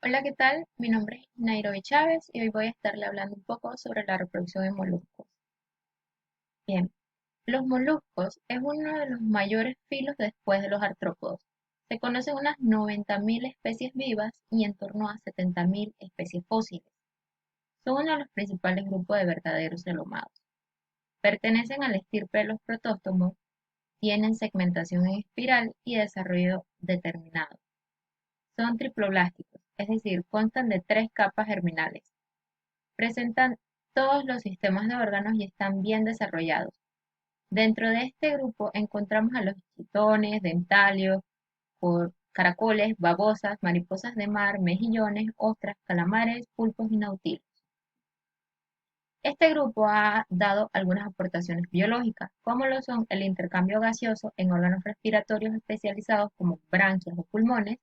Hola, ¿qué tal? Mi nombre es Nairobi Chávez y hoy voy a estarle hablando un poco sobre la reproducción de moluscos. Bien, los moluscos es uno de los mayores filos después de los artrópodos. Se conocen unas 90.000 especies vivas y en torno a 70.000 especies fósiles. Son uno de los principales grupos de verdaderos celomados. Pertenecen al estirpe de los protóstomos, tienen segmentación en espiral y desarrollo determinado. Son triploblásticos, es decir, constan de tres capas germinales. Presentan todos los sistemas de órganos y están bien desarrollados. Dentro de este grupo encontramos a los chitones, dentalios, caracoles, babosas, mariposas de mar, mejillones, ostras, calamares, pulpos y nautilos. Este grupo ha dado algunas aportaciones biológicas, como lo son el intercambio gaseoso en órganos respiratorios especializados como branquias o pulmones.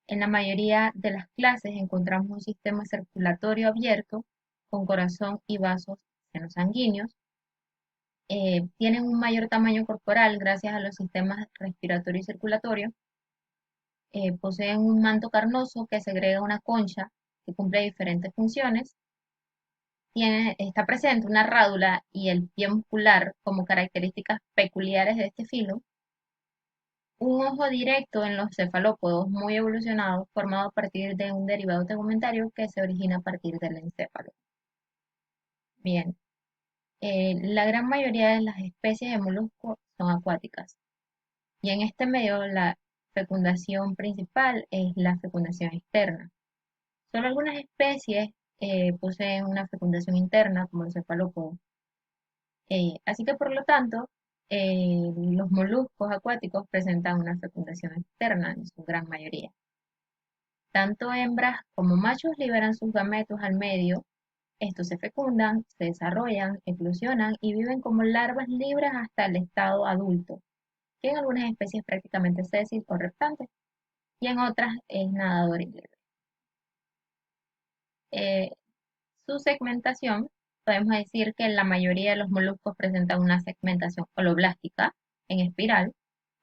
En la mayoría de las clases encontramos un sistema circulatorio abierto con corazón y vasos senosanguíneos. Tienen un mayor tamaño corporal gracias a los sistemas respiratorio y circulatorio. Poseen un manto carnoso que segrega una concha que cumple diferentes funciones. Está presente una rádula y el pie muscular como características peculiares de este filo. Un ojo directo en los cefalópodos muy evolucionados, formado a partir de un derivado tegumentario que se origina a partir del encéfalo. Bien, la gran mayoría de las especies de moluscos son acuáticas y en este medio la fecundación principal es la fecundación externa. Solo algunas especies poseen una fecundación interna, como los cefalópodos. Así que por lo tanto, los moluscos acuáticos presentan una fecundación externa en su gran mayoría. Tanto hembras como machos liberan sus gametos al medio. Estos se fecundan, se desarrollan, eclosionan y viven como larvas libres hasta el estado adulto, que en algunas especies es prácticamente sésil o reptante y en otras es nadador y libre. Eh, Su segmentación, podemos decir que la mayoría de los moluscos presentan una segmentación holoblástica en espiral.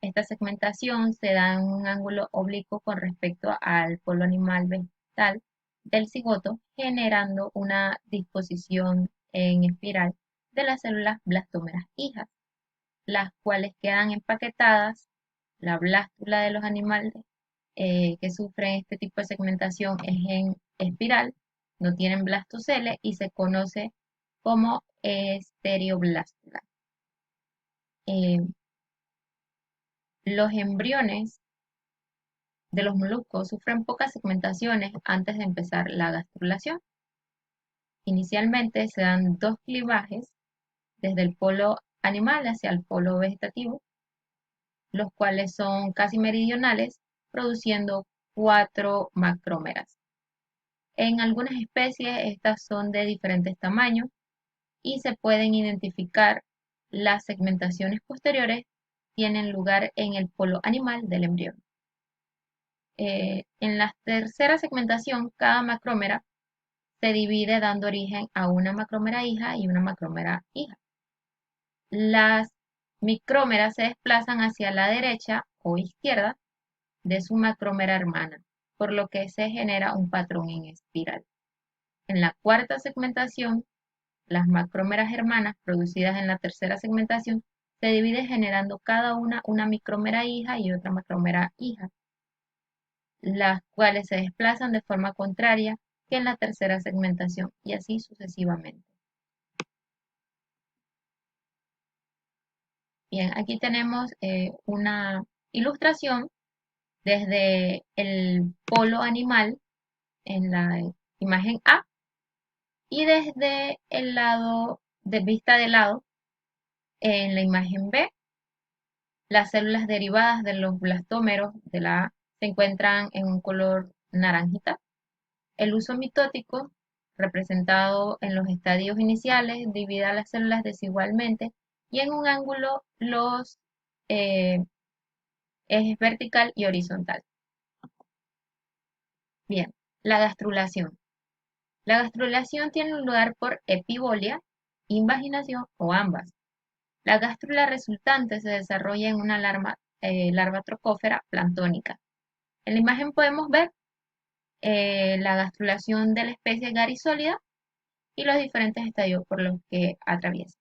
Esta segmentación se da en un ángulo oblicuo con respecto al polo animal vegetal del cigoto, generando una disposición en espiral de las células blastómeras hijas, las cuales quedan empaquetadas. La blástula de los animales que sufren este tipo de segmentación es en espiral, no tienen blastocele y se conoce como estereoblástula. Eh, los embriones de los moluscos sufren pocas segmentaciones antes de empezar la gastrulación. Inicialmente se dan dos clivajes desde el polo animal hacia el polo vegetativo, los cuales son casi meridionales, produciendo cuatro macrómeras. En algunas especies estas son de diferentes tamaños y se pueden identificar. Las segmentaciones posteriores tienen lugar en el polo animal del embrión. En la tercera segmentación, cada macrómera se divide dando origen a una macrómera hija y una macrómera hija. Las micrómeras se desplazan hacia la derecha o izquierda de su macrómera hermana, por lo que se genera un patrón en espiral. En la cuarta segmentación, las macrómeras hermanas producidas en la tercera segmentación se dividen generando cada una micrómera hija y otra macrómera hija, las cuales se desplazan de forma contraria que en la tercera segmentación y así sucesivamente. Bien, aquí tenemos una ilustración desde el polo animal en la imagen A y desde el lado de vista de lado en la imagen B. Las células derivadas de los blastómeros de la A se encuentran en un color naranjita. El uso mitótico, representado en los estadios iniciales, divide a las células desigualmente y en un ángulo los eh, ejes vertical y horizontal. Bien, la gastrulación. La gastrulación tiene lugar por epibolia, invaginación o ambas. La gástrula resultante se desarrolla en una larva trocófera planctónica. En la imagen podemos ver la gastrulación de la especie garisólida y los diferentes estadios por los que atraviesa.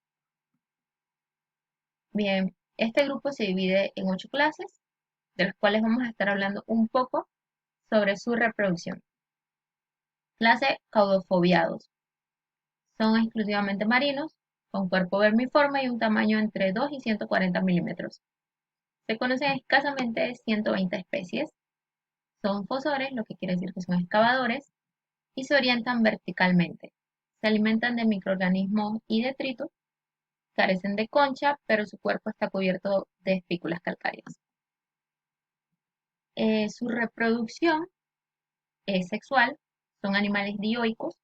Bien, este grupo se divide en 8 clases, de las cuales vamos a estar hablando un poco sobre su reproducción. Clase Caudofobiados. Son exclusivamente marinos, con cuerpo vermiforme y un tamaño entre 2 y 140 milímetros. Se conocen escasamente 120 especies. Son fosores, lo que quiere decir que son excavadores, y se orientan verticalmente. Se alimentan de microorganismos y detritus, carecen de concha, pero su cuerpo está cubierto de espículas calcáreas. Su reproducción es sexual, son animales dioicos,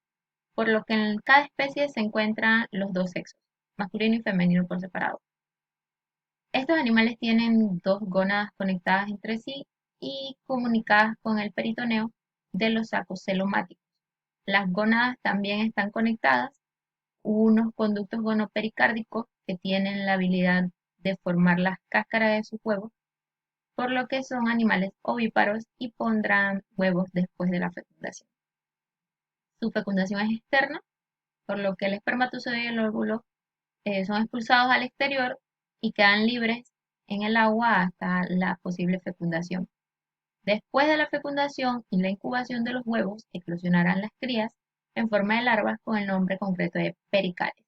por lo que en cada especie se encuentran los dos sexos, masculino y femenino por separado. Estos animales tienen dos gónadas conectadas entre sí y comunicadas con el peritoneo de los sacos celomáticos. Las gónadas también están conectadas unos conductos gonopericárdicos que tienen la habilidad de formar las cáscaras de sus huevos, por lo que son animales ovíparos y pondrán huevos después de la fecundación. Su fecundación es externa, por lo que el espermatozoide y el óvulo son expulsados al exterior y quedan libres en el agua hasta la posible fecundación. Después de la fecundación y la incubación de los huevos, eclosionarán las crías en forma de larvas con el nombre concreto de pericales.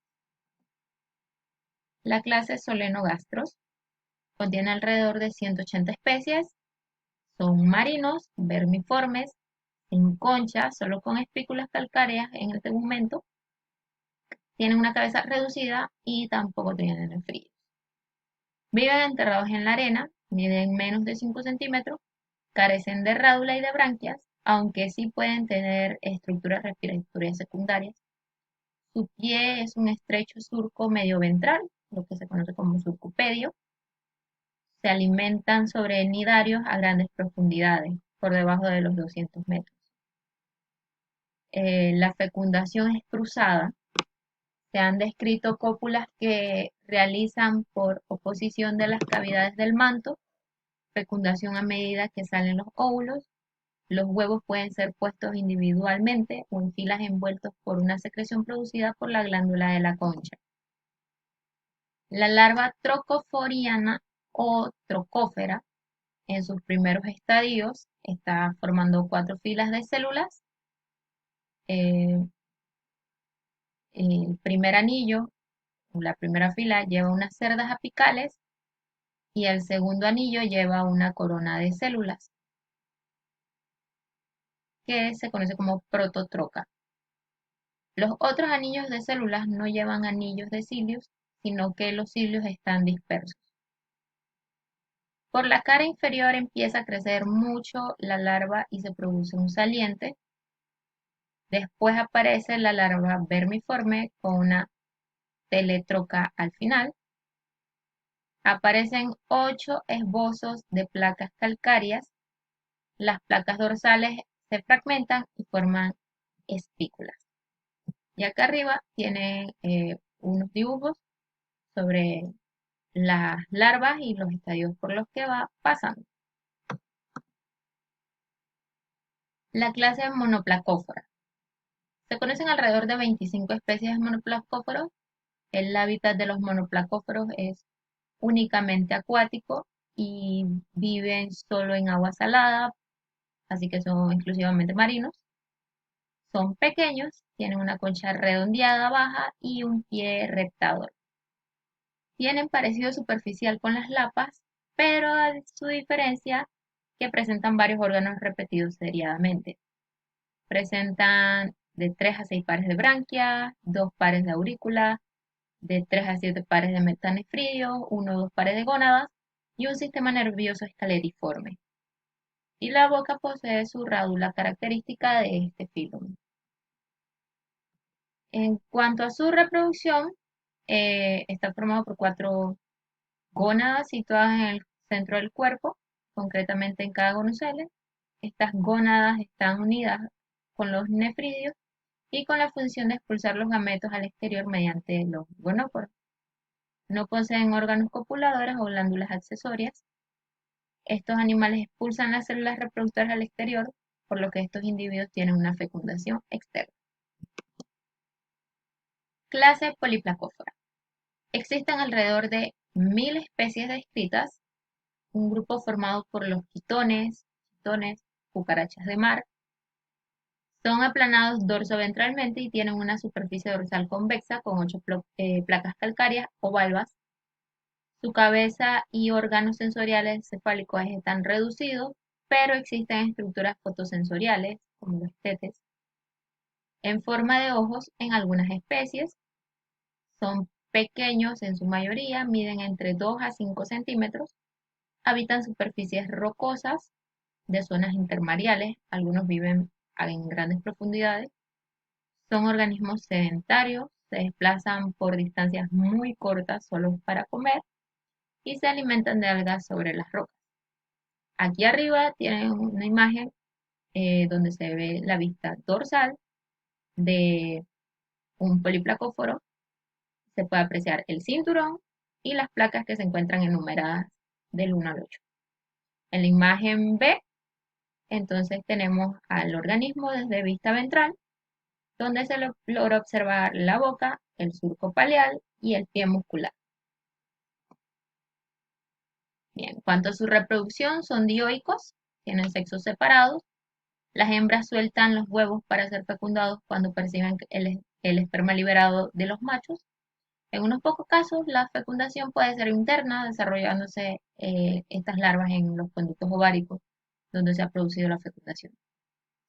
La clase Solenogastros contiene alrededor de 180 especies, son marinos, vermiformes, sin concha, solo con espículas calcáreas en el tegumento, tienen una cabeza reducida y tampoco tienen nefridos. Viven enterrados en la arena, miden menos de 5 centímetros, carecen de rádula y de branquias, aunque sí pueden tener estructuras respiratorias secundarias. Su pie es un estrecho surco medio ventral, lo que se conoce como surcopedio. Se alimentan sobre nidarios a grandes profundidades, por debajo de los 200 metros. La fecundación es cruzada. Se han descrito cópulas que realizan por oposición de las cavidades del manto, fecundación a medida que salen los óvulos. Los huevos pueden ser puestos individualmente o en filas envueltos por una secreción producida por la glándula de la concha. La larva trocoforiana o trocófera, en sus primeros estadios, está formando 4 filas de células. Eh, el primer anillo, la primera fila, lleva unas cerdas apicales y el segundo anillo lleva una corona de células, que se conoce como prototroca. Los otros anillos de células no llevan anillos de cilios, sino que los cilios están dispersos. Por la cara inferior empieza a crecer mucho la larva y se produce un saliente. Después aparece la larva vermiforme con una teletroca al final. Aparecen 8 esbozos de placas calcáreas. Las placas dorsales se fragmentan y forman espículas. Y acá arriba tienen unos dibujos sobre las larvas y los estadios por los que va pasando. La clase monoplacófora. Se conocen alrededor de 25 especies de monoplacóforos. El hábitat de los monoplacóforos es únicamente acuático y viven solo en agua salada, así que son exclusivamente marinos. Son pequeños, tienen una concha redondeada baja y un pie reptador. Tienen parecido superficial con las lapas, pero a su diferencia que presentan varios órganos repetidos seriadamente. Presentan de 3 a 6 pares de branquias, 2 pares de aurículas, de 3 a 7 pares de metanefridios, 1 o 2 pares de gónadas y un sistema nervioso escaleriforme. Y la boca posee su rádula característica de este filo. En cuanto a su reproducción, está formado por 4 gónadas situadas en el centro del cuerpo, concretamente en cada gonocele. Estas gónadas están unidas con los nefridios y con la función de expulsar los gametos al exterior mediante los gonóporos. No poseen órganos copuladores o glándulas accesorias. Estos animales expulsan las células reproductoras al exterior por lo que estos individuos tienen una fecundación externa. Clase Polyplacóphora. Existen alrededor de 1000 especies descritas, un grupo formado por los quitones, cucarachas de mar. Son aplanados dorso-ventralmente y tienen una superficie dorsal convexa con 8 placas calcáreas o valvas. Su cabeza y órganos sensoriales cefálicos están reducidos, pero existen estructuras fotosensoriales, como los tetes, en forma de ojos en algunas especies. Son pequeños en su mayoría, miden entre 2 a 5 centímetros, habitan superficies rocosas de zonas intermareales, algunos viven en grandes profundidades. Son organismos sedentarios, se desplazan por distancias muy cortas solo para comer y se alimentan de algas sobre las rocas. Aquí arriba tienen una imagen donde se ve la vista dorsal de un poliplacóforo. Se puede apreciar el cinturón y las placas que se encuentran enumeradas del 1 al 8. En la imagen B, entonces tenemos al organismo desde vista ventral, donde se logra observar la boca, el surco paleal y el pie muscular. Bien, en cuanto a su reproducción, son dioicos, tienen sexos separados. Las hembras sueltan los huevos para ser fecundados cuando perciben el esperma liberado de los machos. En unos pocos casos, la fecundación puede ser interna, desarrollándose estas larvas en los conductos ováricos, donde se ha producido la fecundación.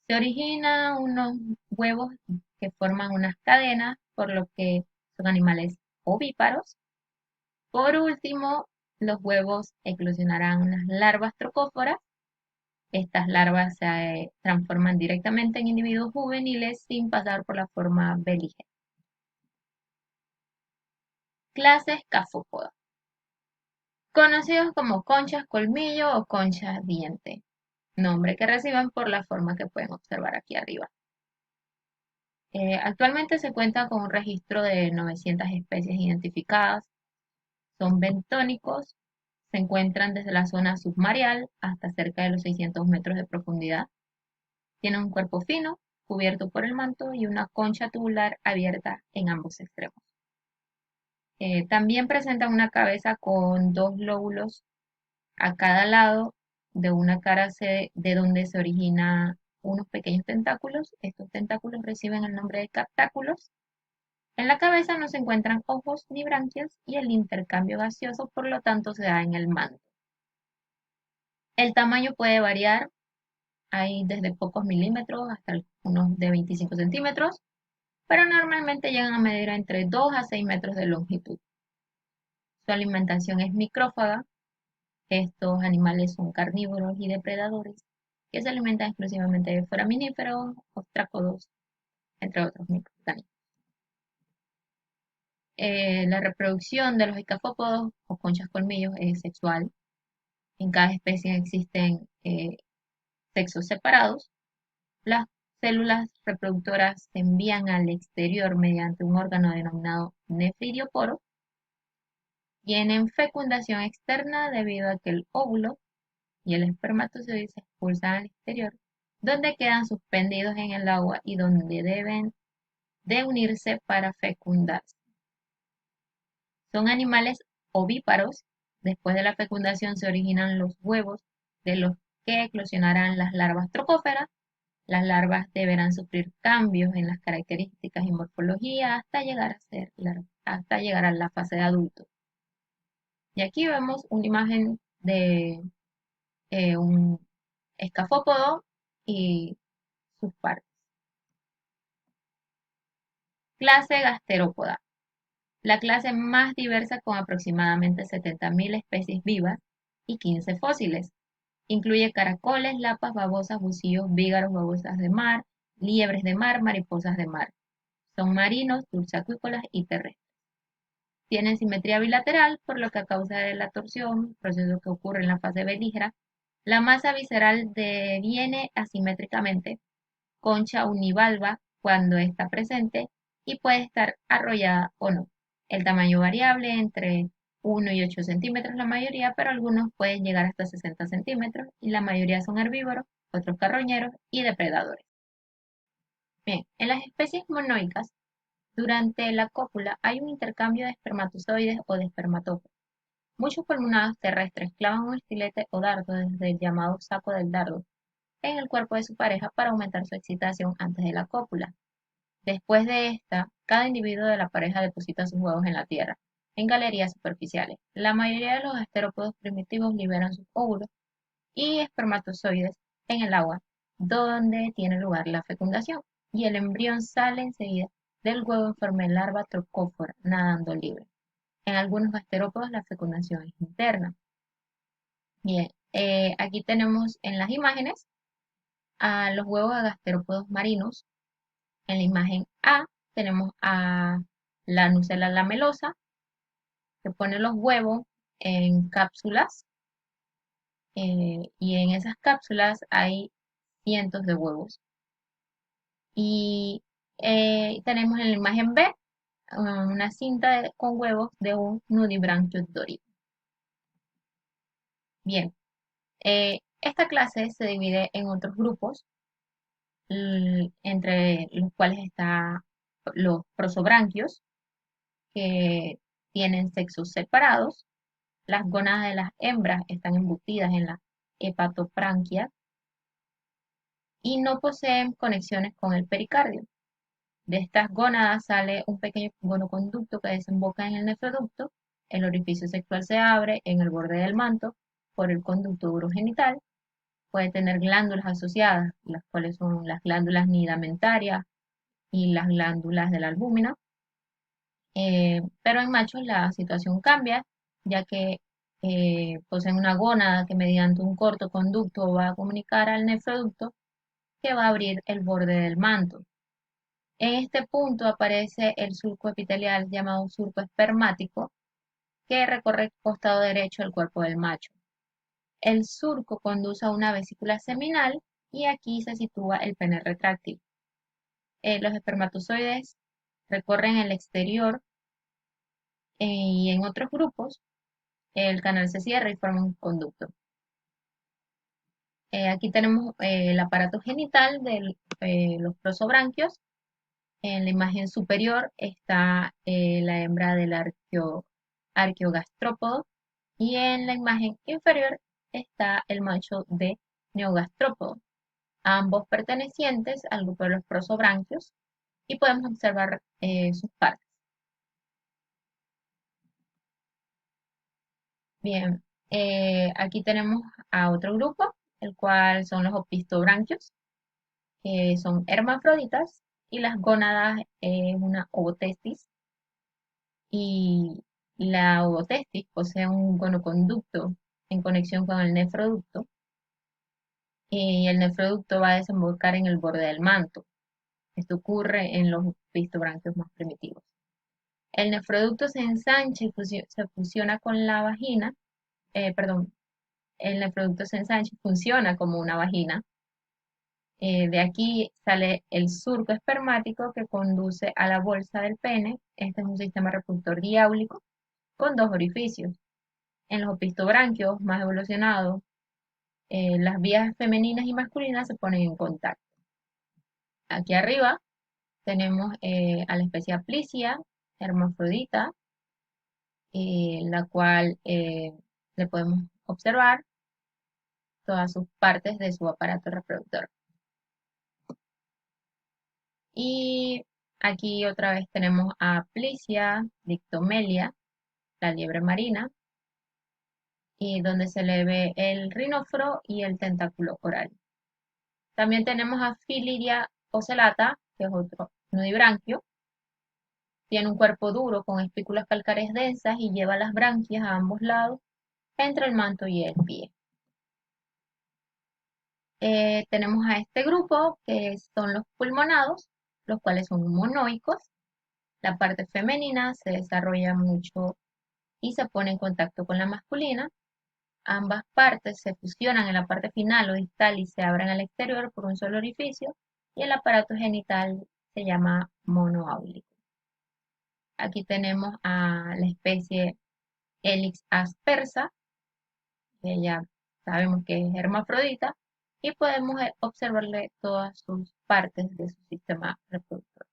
Se originan unos huevos que forman unas cadenas, por lo que son animales ovíparos. Por último, los huevos eclosionarán unas larvas trocóforas. Estas larvas se transforman directamente en individuos juveniles sin pasar por la forma beligera. Clase Scaphopoda. Conocidos como conchas colmillo o conchas diente, nombre que reciben por la forma que pueden observar aquí arriba. Actualmente se cuenta con un registro de 900 especies identificadas. Son bentónicos, se encuentran desde la zona submareal hasta cerca de los 600 metros de profundidad. Tienen un cuerpo fino, cubierto por el manto y una concha tubular abierta en ambos extremos. También presentan una cabeza con 2 lóbulos a cada lado de una cara de donde se originan unos pequeños tentáculos. Estos tentáculos reciben el nombre de captáculos. En la cabeza no se encuentran ojos ni branquias y el intercambio gaseoso, por lo tanto, se da en el manto. El tamaño puede variar, hay desde pocos milímetros hasta unos de 25 centímetros, pero normalmente llegan a medir entre 2 a 6 metros de longitud. Su alimentación es micrófaga. Estos animales son carnívoros y depredadores que se alimentan exclusivamente de foraminíferos, ostrácodos, entre otros microorganismos. La reproducción de los escafópodos o conchas colmillos es sexual. En cada especie existen sexos separados. Las células reproductoras se envían al exterior mediante un órgano denominado nefridioporo. Tienen fecundación externa debido a que el óvulo y el espermatozoide se expulsan al exterior, donde quedan suspendidos en el agua y donde deben de unirse para fecundarse. Son animales ovíparos. Después de la fecundación se originan los huevos de los que eclosionarán las larvas trocóferas. Las larvas deberán sufrir cambios en las características y morfología hasta llegar a la fase de adulto. Y aquí vemos una imagen de un escafópodo y sus partes. Clase Gasterópoda. La clase más diversa con aproximadamente 70.000 especies vivas y 15 fósiles. Incluye caracoles, lapas, babosas, bucillos, vígaros, babosas de mar, liebres de mar, mariposas de mar. Son marinos, dulceacuícolas y terrestres. Tienen simetría bilateral, por lo que a causa de la torsión, proceso que ocurre en la fase belígera, la masa visceral deviene asimétricamente, concha univalva cuando está presente y puede estar arrollada o no. El tamaño variable entre 1 y 8 centímetros la mayoría, pero algunos pueden llegar hasta 60 centímetros y la mayoría son herbívoros otros carroñeros y depredadores. Bien, en las especies monoicas, durante la cópula hay un intercambio de espermatozoides o de espermatógenos. Muchos pulmonados terrestres clavan un estilete o dardo desde el llamado saco del dardo en el cuerpo de su pareja para aumentar su excitación antes de la cópula. Después de esta, cada individuo de la pareja deposita sus huevos en la tierra, en galerías superficiales. La mayoría de los gasterópodos primitivos liberan sus óvulos y espermatozoides en el agua, donde tiene lugar la fecundación, y el embrión sale enseguida del huevo en forma de larva trocófora, nadando libre. En algunos gasterópodos la fecundación es interna. Bien, aquí tenemos en las imágenes a los huevos de gasterópodos marinos. En la imagen A tenemos a la nucela lamelosa que pone los huevos en cápsulas y en esas cápsulas hay cientos de huevos. Y tenemos en la imagen B una cinta con huevos de un nudibranquio dórico. Bien, esta clase se divide en otros grupos, entre los cuales están los prosobranquios, que tienen sexos separados. Las gónadas de las hembras están embutidas en la hepatopranquia y no poseen conexiones con el pericardio. De estas gónadas sale un pequeño gonoconducto que desemboca en el nefroducto. El orificio sexual se abre en el borde del manto por el conducto urogenital. Puede tener glándulas asociadas, las cuales son las glándulas nidamentarias y las glándulas de la albúmina. Pero en machos la situación cambia, ya que poseen una gónada que mediante un corto conducto va a comunicar al nefroducto que va a abrir el borde del manto. En este punto aparece el surco epitelial llamado surco espermático que recorre el costado derecho del cuerpo del macho. El surco conduce a una vesícula seminal y aquí se sitúa el pene retráctil. Los espermatozoides recorren el exterior y en otros grupos el canal se cierra y forma un conducto. Aquí tenemos el aparato genital de los prosobranquios. En la imagen superior está la hembra del arqueogastrópodo y en la imagen inferior está el macho de neogastrópodo, ambos pertenecientes al grupo de los prosobranquios y podemos observar sus partes. Bien, aquí tenemos a otro grupo, el cual son los opistobranquios, que son hermafroditas, y las gónadas es una ovotestis, y la ovotestis posee un gonoconducto en conexión con el nefroducto, y el nefroducto va a desembocar en el borde del manto. Esto ocurre en los opistobranquios más primitivos. El nefroducto se ensancha y se fusiona con la vagina, perdón, el nefroducto se ensancha y funciona como una vagina. De aquí sale el surco espermático que conduce a la bolsa del pene. Este es un sistema reproductor diáulico con dos orificios. En los opistobranquios más evolucionados, las vías femeninas y masculinas se ponen en contacto. Aquí arriba tenemos a la especie Aplicia, hermafrodita, la cual le podemos observar todas sus partes de su aparato reproductor. Y aquí otra vez tenemos a Plicia, Dictomelia, la liebre marina, y donde se le ve el rinóforo y el tentáculo oral. También tenemos a Filiria ocellata, que es otro nudibranquio. Tiene un cuerpo duro con espículas calcáreas densas y lleva las branquias a ambos lados entre el manto y el pie. Tenemos a este grupo que son los pulmonados, los cuales son monoicos. La parte femenina se desarrolla mucho y se pone en contacto con la masculina. Ambas partes se fusionan en la parte final o distal y se abren al exterior por un solo orificio y el aparato genital se llama monoáulico. Aquí tenemos a la especie Helix aspersa, que ya sabemos que es hermafrodita, y podemos observarle todas sus partes de su sistema reproductor.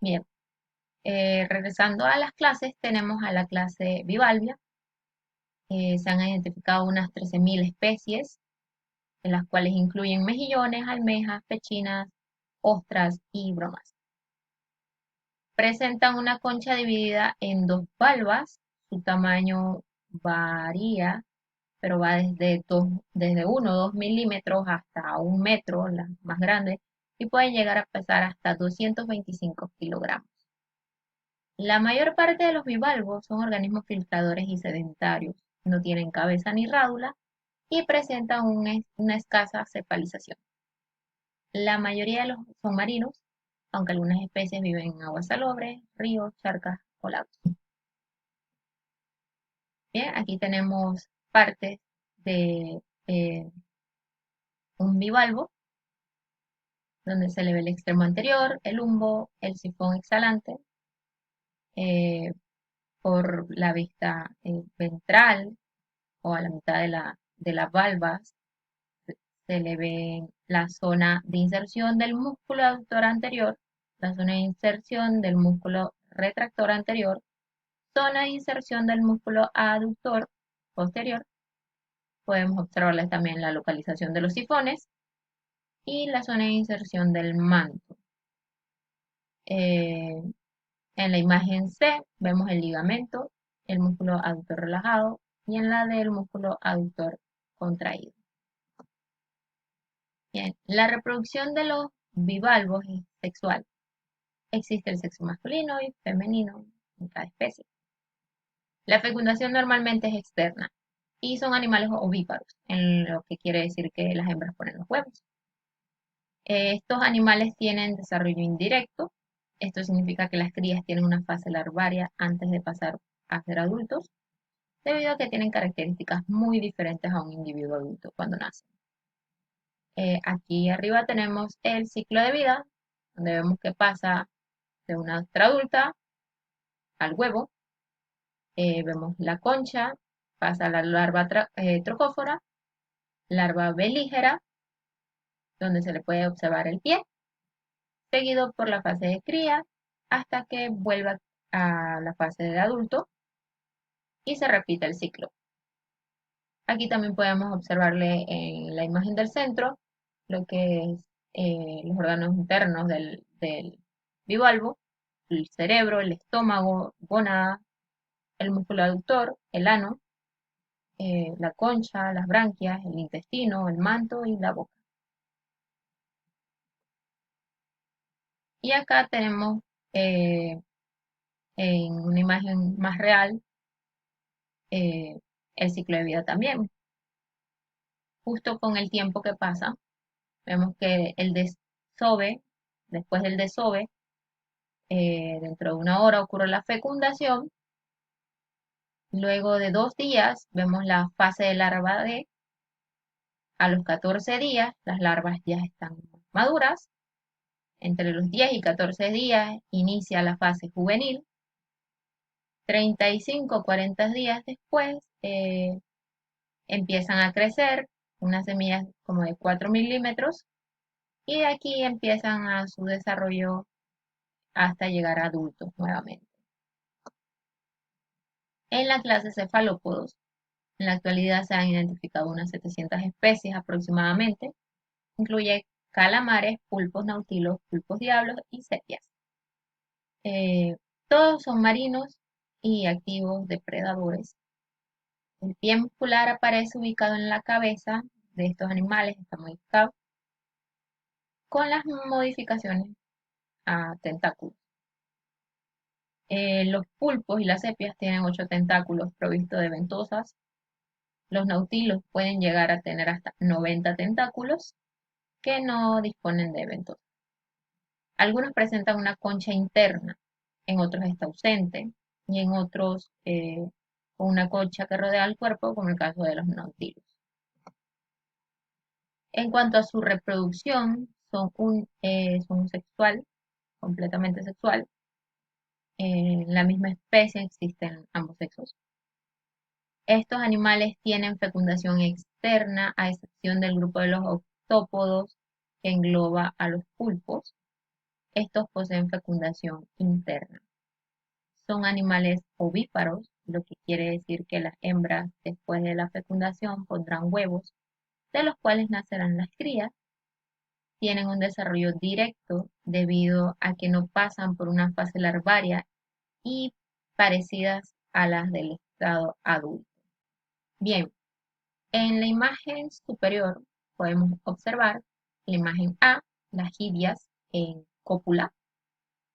Bien, regresando a las clases, tenemos a la clase Bivalvia. Se han identificado unas 13.000 especies, en las cuales incluyen mejillones, almejas, pechinas, ostras y bromas. Presentan una concha dividida en dos valvas. Su tamaño varía, pero va desde 1 o 2 milímetros hasta 1 metro, las más grandes, y pueden llegar a pesar hasta 225 kilogramos. La mayor parte de los bivalvos son organismos filtradores y sedentarios, no tienen cabeza ni rádula y presentan una escasa cefalización. La mayoría de los son marinos, aunque algunas especies viven en aguas salobres, ríos, charcas o lagos. Bien, aquí tenemos partes de un bivalvo, donde se le ve el extremo anterior, el humbo, el sifón exhalante, eh, por la vista ventral o a la mitad de las valvas se le ve la zona de inserción del músculo aductor anterior, la zona de inserción del músculo retractor anterior, zona de inserción del músculo aductor posterior. Podemos observarles también la localización de los sifones y la zona de inserción del manto. Eh, en la imagen C vemos el ligamento, el músculo aductor relajado y en la del músculo aductor contraído. Bien, la reproducción de los bivalvos es sexual. Existe el sexo masculino y femenino en cada especie. La fecundación normalmente es externa y son animales ovíparos, en lo que quiere decir que las hembras ponen los huevos. Estos animales tienen desarrollo indirecto. Esto significa que las crías tienen una fase larvaria antes de pasar a ser adultos, debido a que tienen características muy diferentes a un individuo adulto cuando nace. Aquí arriba tenemos el ciclo de vida, donde vemos que pasa de una ostra adulta al huevo. Vemos la concha, pasa la larva trocófora, larva belígera, donde se le puede observar el pie, seguido por la fase de cría, hasta que vuelva a la fase de adulto y se repite el ciclo. Aquí también podemos observarle en la imagen del centro lo que es los órganos internos del bivalvo, el cerebro, el estómago, gónada, el músculo aductor, el ano, la concha, las branquias, el intestino, el manto y la boca. Y acá tenemos eh, en una imagen más real eh, el ciclo de vida también. Justo con el tiempo que pasa, vemos que el desove, después del desove, dentro de 1 hora ocurre la fecundación. Luego de 2 días vemos la fase de larva D. A los 14 días las larvas ya están maduras. Entre los 10 y 14 días inicia la fase juvenil. 35 o 40 días después empiezan a crecer unas semillas como de 4 milímetros y de aquí empiezan a su desarrollo hasta llegar a adultos nuevamente. En la clase cefalópodos, en la actualidad se han identificado unas 700 especies aproximadamente. Incluye calamares, pulpos nautilos, pulpos diablos y sepias. Eh, Todos son marinos y activos depredadores. El pie muscular aparece ubicado en la cabeza de estos animales, está modificado, con las modificaciones a tentáculos. Los pulpos y las sepias tienen 8 tentáculos provistos de ventosas. Los nautilos pueden llegar a tener hasta 90 tentáculos que no disponen de ventosas. Algunos presentan una concha interna, en otros está ausente y en otros con una concha que rodea el cuerpo, como el caso de los nautilos. En cuanto a su reproducción, son sexual, completamente sexual. En la misma especie existen ambos sexos. Estos animales tienen fecundación externa, a excepción del grupo de los octópodos, que engloba a los pulpos. Estos poseen fecundación interna. Son animales ovíparos, lo que quiere decir que las hembras, después de la fecundación, pondrán huevos, de los cuales nacerán las crías. Tienen un desarrollo directo debido a que no pasan por una fase larvaria y parecidas a las del estado adulto. Bien, en la imagen superior podemos observar la imagen A, las jibias en cópula,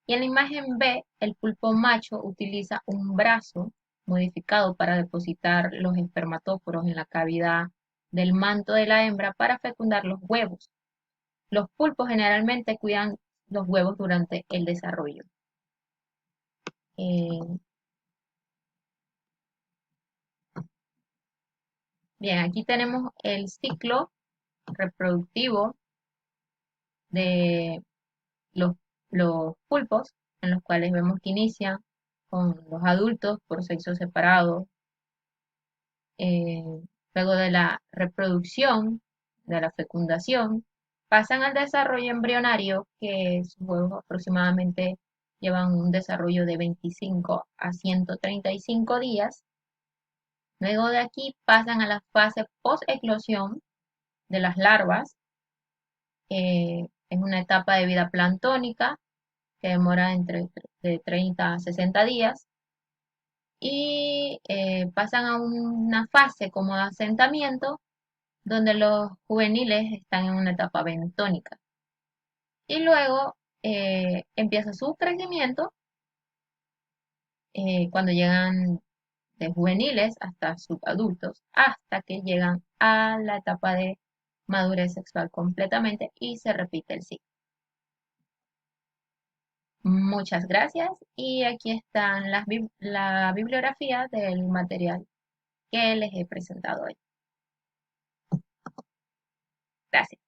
y en la imagen B, el pulpo macho utiliza un brazo modificado para depositar los espermatóforos en la cavidad del manto de la hembra para fecundar los huevos. Los pulpos generalmente cuidan los huevos durante el desarrollo. Eh, bien, aquí tenemos el ciclo reproductivo de los, los pulpos, en los cuales vemos que inician con los adultos por sexo separado. eh, Luego de la reproducción, de la fecundación, pasan al desarrollo embrionario, que sus huevos aproximadamente llevan un desarrollo de 25 a 135 días. Luego de aquí pasan a la fase post-eclosión de las larvas. Es una etapa de vida planctónica que demora entre de 30 a 60 días y pasan a una fase como de asentamiento donde los juveniles están en una etapa bentónica. Y luego empieza su crecimiento cuando llegan de juveniles hasta subadultos, hasta que llegan a la etapa de madurez sexual completamente y se repite el ciclo. Muchas gracias y aquí están la bibliografía del material que les he presentado hoy. Gracias.